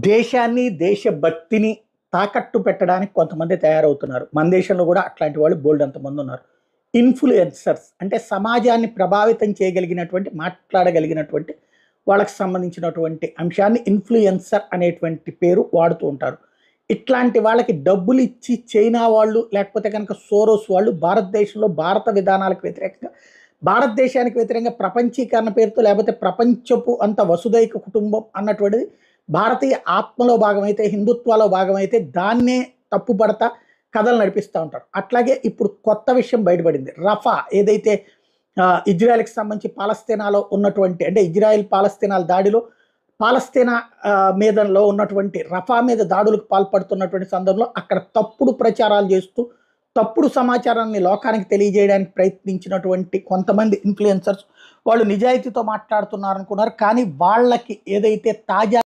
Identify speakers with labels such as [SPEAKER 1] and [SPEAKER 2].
[SPEAKER 1] దేశాన్ని, దేశభక్తిని తాకట్టు పెట్టడానికి కొంతమంది తయారవుతున్నారు. మన దేశంలో గూడా అట్లాంటి వాళ్ళు బోలెడంత మందున్నారు. ఇన్‌ఫ్లుయెన్సర్స్ అంటే సమాజాన్ని ప్రభావితం చేయగలిగినటువంటి, మాట్లాడగలిగినటువంటి వాళ్ళకి సంబంధించినటువంటి అంశాన్ని ఇన్‌ఫ్లుయెన్సర్ అనేటువంటి పేరు వాడుతూ ఉంటారు. ఇట్లాంటి వాళ్ళకి డబ్బులిచ్చి చైనా వాళ్ళు, లేకపోతే గనక సోరోస్ వాళ్ళు భారతదేశంలో భారత విధానాలకు వ్యతిరేకంగా, భారతదేశానికి వ్యతిరేకంగా ప్రపంచీకరణ పేరుతో లేకపోతే ప్రపంచపు అంత వసుదైక కుటుంబం అన్నటువంటిది భారతీయ ఆత్మలో భాగమైతే, హిందుత్వాలో భాగమైతే దాన్నే తప్పుపడతా కథలు నడిపిస్తా ఉంటారు. అట్లాగే ఇప్పుడు కొత్త విషయం బయటపడింది. రఫా ఏదైతే ఇజ్రాయెల్‌కి సంబంధించి పాలస్తీనాలో ఉన్నటువంటి అంటే ఇజ్రాయెల్ పాలస్తీనాల దాడిలో పాలస్తీనా మీదలో ఉన్నటువంటి రఫా మీద దాడులకు పాల్పడుతున్నటువంటి సందర్భంలో అక్కడ తప్పుడు ప్రచారాలు చేస్తూ, తప్పుడు సమాచారాన్ని లోకానికి తెలియజేయడానికి ప్రయత్నించినటువంటి కొంతమంది ఇన్‌ఫ్లుయెన్సర్స్ వాళ్ళు నిజాయితీతో మాట్లాడుతున్నారనుకున్నారు. కానీ వాళ్ళకి ఏదైతే తాజా